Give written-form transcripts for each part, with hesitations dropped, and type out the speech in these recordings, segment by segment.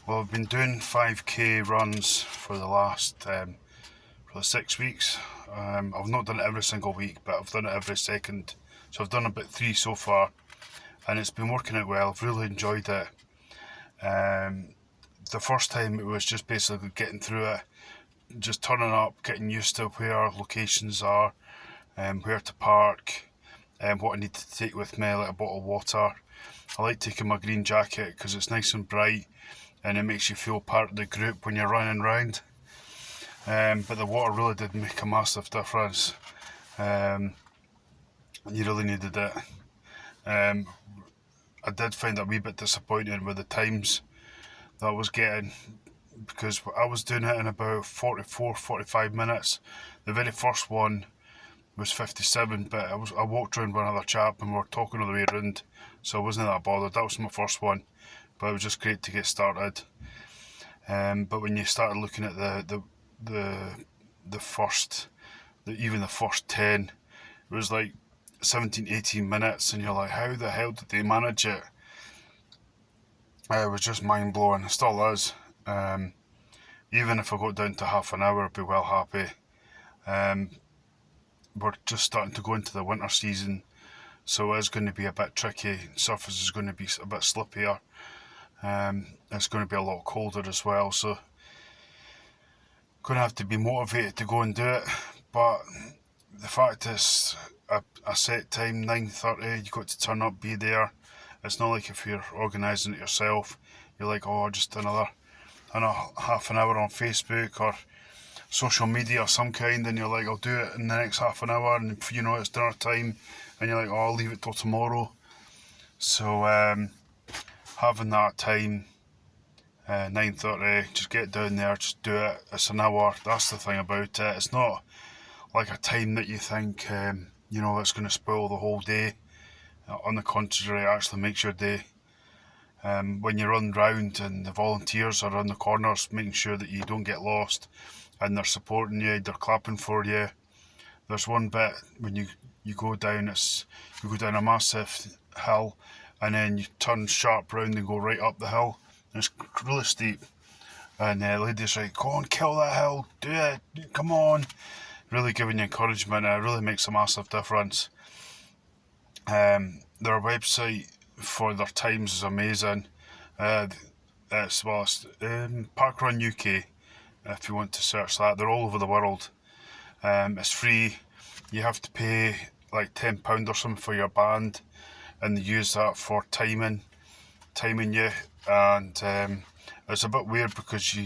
Well, I've been doing 5k runs for the last for the 6 weeks. I've not done it every single week, but I've done it every second. So I've done about 3 so far, and it's been working out well. I've really enjoyed it. The first time it was just basically getting through it, just turning up, getting used to where locations are, where to park, what I need to take with me, like a bottle of water. I like taking my green jacket because it's nice and bright and it makes you feel part of the group when you're running around. But the water really did make a massive difference. You really needed it. I did find it a wee bit disappointing with the times that I was getting, because I was doing it in about 45 minutes. The very first one was 57, but I walked around with another chap and we were talking all the way around, so I wasn't that bothered. That was my first one, but it was just great to get started. But when you started looking at the first, even the first 10, it was like 17-18 minutes, and you're like, how the hell did they manage it? It was just mind blowing. It still is. Even if I got down to half an hour, I'd be well happy. We're just starting to go into the winter season, so it's going to be a bit tricky. Surface is going to be a bit slippier. It's going to be a lot colder as well, so going to have to be motivated to go and do it. But the fact is, a set time, 9:30, you got to turn up, be there. It's not like if you're organising it yourself, you're like, oh, just another half an hour on Facebook or social media of some kind, and you're like, I'll do it in the next half an hour, and you know it's dinner time, and you're like, oh, I'll leave it till tomorrow. So having that time, 9:30, just get down there, just do it. It's an hour. That's the thing about it. It's not like a time that you think it's going to spoil the whole day. On the contrary, it actually makes your day. When you run round and the volunteers are on the corners making sure that you don't get lost, and they're supporting you, they're clapping for you. There's one bit when you go down, you go down a massive hill, and then you turn sharp round and go right up the hill. And it's really steep, and the lady's like, go on, kill that hill, do it, come on. Really giving you encouragement, and it really makes a massive difference. Their website for their times is amazing. It's Parkrun UK, if you want to search that. They're all over the world. It's free. You have to pay like £10 or something for your band, and they use that for timing you. And it's a bit weird because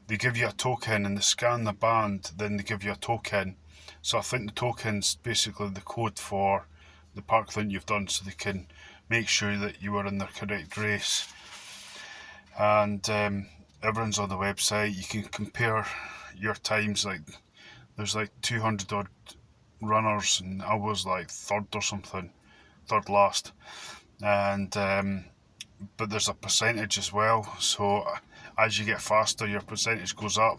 they give you a token and they scan the band, then they give you a token. So I think the token's basically the code for the parkrun you've done, so they can make sure that you were in the correct race. And everyone's on the website. You can compare your times. Like there's like 200 odd runners, and I was like third or something, third last. And but there's a percentage as well. So as you get faster, your percentage goes up.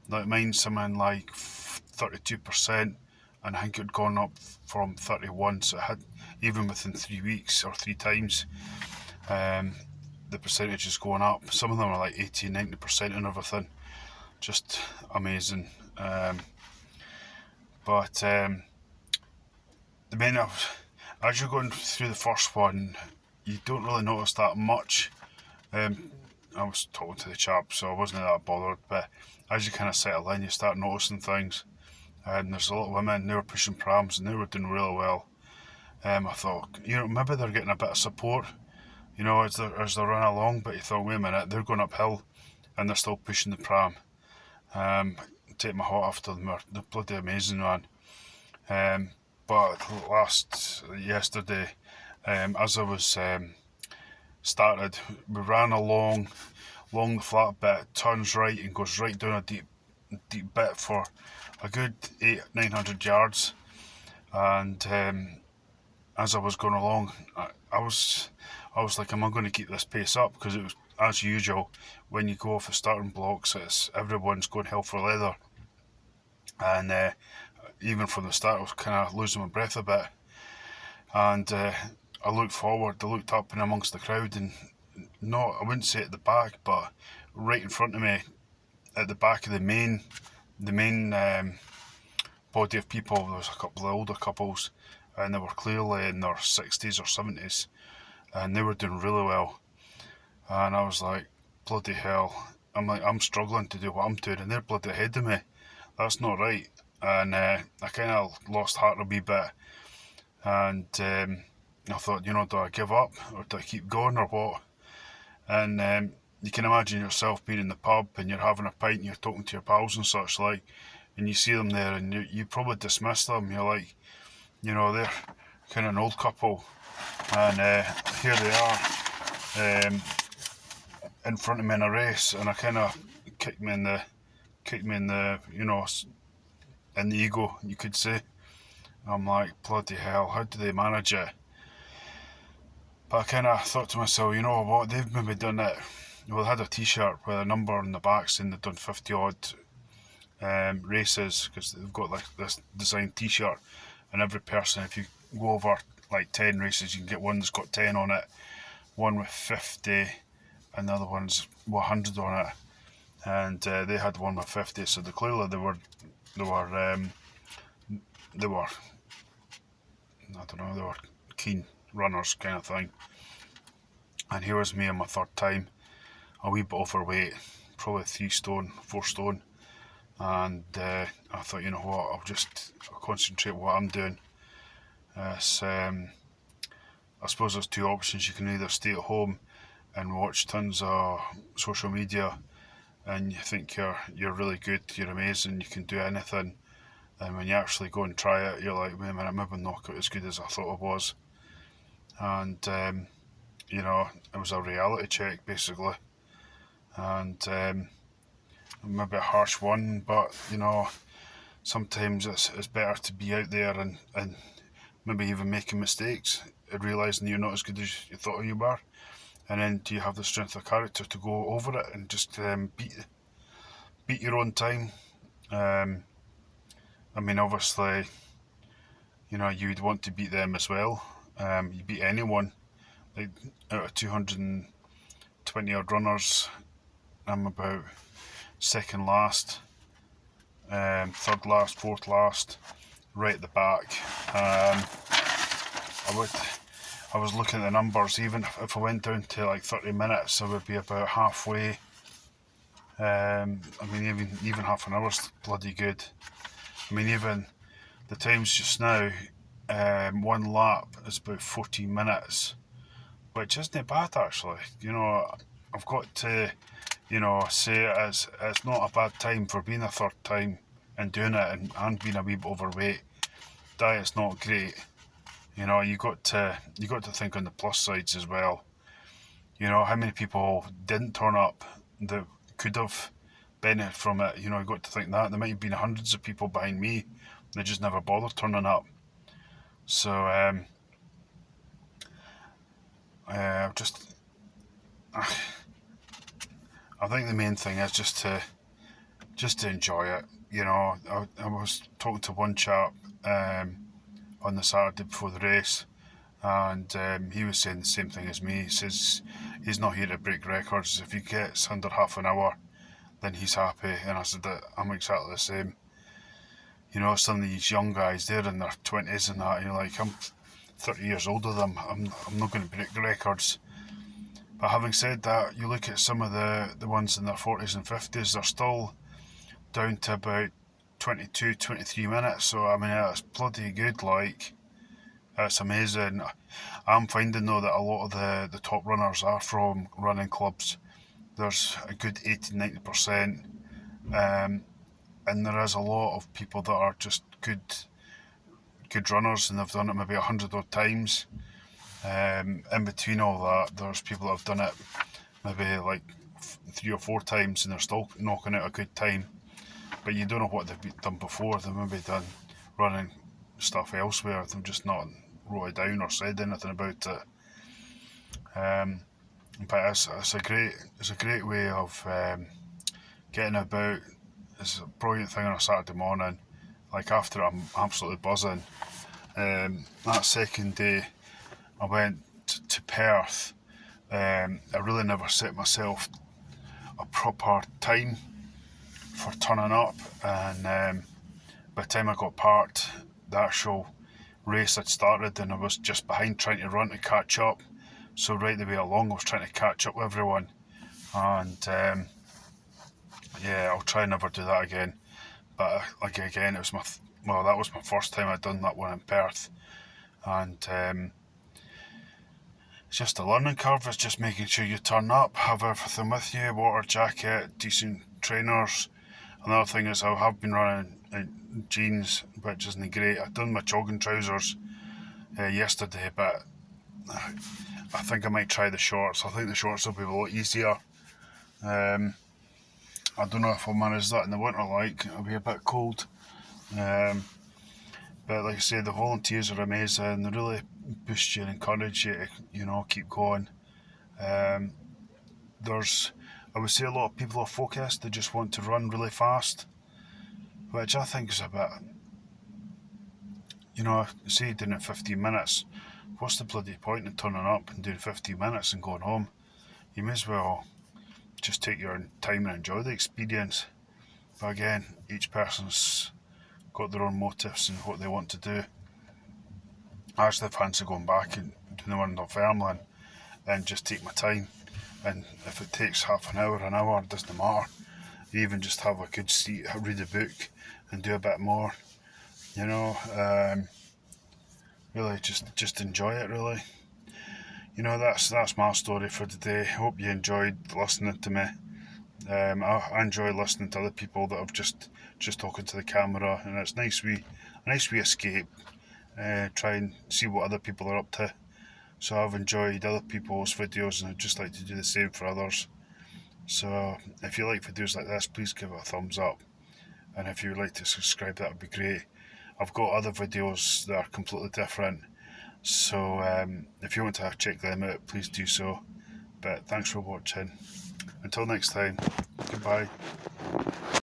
Like mine's something like 32%, and I think it had gone up from 31. So it had, even within 3 weeks or 3 times, the percentage is going up. Some of them are like 80-90% and everything. Just amazing. But the main as you're going through the first one, you don't really notice that much. I was talking to the chap, so I wasn't that bothered, but as you kind of settle in, you start noticing things. There's a lot of women, they were pushing prams and they were doing really well. I thought, maybe they're getting a bit of support, as they run along, but you thought, wait a minute, they're going uphill and they're still pushing the pram. Take my hat off to them, they're bloody amazing, man. But yesterday, as I was started, we ran along the flat bit, turns right and goes right down a deep bit for a good 800-900 yards. And as I was going along, I was like, am I going to keep this pace up? Because it was, as usual, when you go off the starting blocks, everyone's going hell for leather. And even from the start, I was kind of losing my breath a bit. And I looked forward, I looked up and amongst the crowd, and not, I wouldn't say at the back, but right in front of me, at the back of the main body of people, there was a couple of older couples, and they were clearly in their 60s or 70s, and they were doing really well. And I was like, bloody hell, I'm struggling to do what I'm doing, and they're bloody ahead of me. That's not right. And I kind of lost heart a wee bit, and I thought, do I give up, or do I keep going, or what? And you can imagine yourself being in the pub and you're having a pint and you're talking to your pals and such like, and you see them there and you probably dismiss them. You're like, they're kind of an old couple, and here they are in front of me in a race, and I kind of kicked me in the in the ego, you could say. I'm like, bloody hell, how do they manage it? But I kind of thought to myself, you know what, they've maybe done it. Well, they had a t-shirt with a number on the back saying they've done 50 odd races, because they've got like this designed t-shirt, and every person, if you go over like 10 races, you can get one that's got 10 on it, one with 50, and the other one's 100 on it. And they had one with 50, so clearly they were I don't know, they were keen runners kind of thing. And here was me on my third time, a wee bit overweight, probably 3 stone, 4 stone. And I thought, you know what, I'll concentrate what I'm doing. I suppose there's 2 options. You can either stay at home and watch tons of social media, and you think you're really good, you're amazing, you can do anything. And when you actually go and try it, you're like, wait a minute, maybe I'm not as good as I thought I was. And it was a reality check basically, and maybe a harsh one, but sometimes it's better to be out there and maybe even making mistakes and realising you're not as good as you thought you were, and then do you have the strength of character to go over it and just beat your own time. Obviously, you'd want to beat them as well. You beat anyone. Like, out of 220 odd runners, I'm about second last, third last, fourth last, right at the back. I was looking at the numbers. Even if I went down to like 30 minutes, I would be about halfway. Even half an hour's bloody good. Even the times just now, one lap is about 14 minutes, which isn't bad actually. I've got to, say it's not a bad time for being a third time and doing it and being a wee bit overweight. Diet's not great. You got to think on the plus sides as well. How many people didn't turn up that could have benefited from it? You got to think that there might have been hundreds of people behind me. They just never bothered turning up. So I think the main thing is just to enjoy it. I was talking to one chap on the Saturday before the race, and he was saying the same thing as me. He says he's not here to break records. If he gets under half an hour, then he's happy. And I said that I'm exactly the same. Some of these young guys, they're in their 20s and that, and you're like, I'm 30 years older than them. I'm not going to break the records. But having said that, you look at some of the ones in their 40s and 50s, they're still down to about 22, 23 minutes. So, that's bloody good. Like, that's amazing. I'm finding though that a lot of the top runners are from running clubs. There's a good 80-90%. And there is a lot of people that are just good runners, and they've done it maybe 100 odd times. In between all that, there's people that have done it maybe like 3 or 4 times, and they're still knocking out a good time. But you don't know what they've done before. They've maybe done running stuff elsewhere. They've just not wrote it down or said anything about it. But it's a great way of getting about. It's a brilliant thing on a Saturday morning. Like, after it, I'm absolutely buzzing. That second day, I went to Perth, I really never set myself a proper time for turning up, and by the time I got parked, the actual race had started and I was just behind trying to run to catch up. So right the way along I was trying to catch up with everyone, and yeah, I'll try and never do that again. But like again, it was that was my first time I'd done that one in Perth, and it's just a learning curve. It's just making sure you turn up, have everything with you, water jacket, decent trainers. Another thing is I have been running in jeans, which isn't great. I've done my jogging trousers yesterday, but I think I might try the shorts. I think the shorts will be a lot easier. I don't know if I'll manage that in the winter, like, it'll be a bit cold. But like I say, the volunteers are amazing. They really boost you and encourage you to, keep going. There's, I would say, a lot of people are focused. They just want to run really fast, which I think is a bit, say doing it 15 minutes. What's the bloody point in turning up and doing 15 minutes and going home? You may as well just take your time and enjoy the experience. But again, each person's got their own motives and what they want to do. I actually fancy going back and doing the one in Dunfermline and just take my time. And if it takes half an hour, it doesn't matter. Even just have a good seat, read a book and do a bit more. Really just enjoy it, really. That's my story for today. Hope you enjoyed listening to me. I enjoy listening to other people that have just talking to the camera, and it's a nice wee escape. Try and see what other people are up to. So I've enjoyed other people's videos, and I'd just like to do the same for others. So if you like videos like this, please give it a thumbs up, and if you would like to subscribe, that would be great. I've got other videos that are completely different, so if you want to check them out, please do so. But thanks for watching. Until next time, goodbye.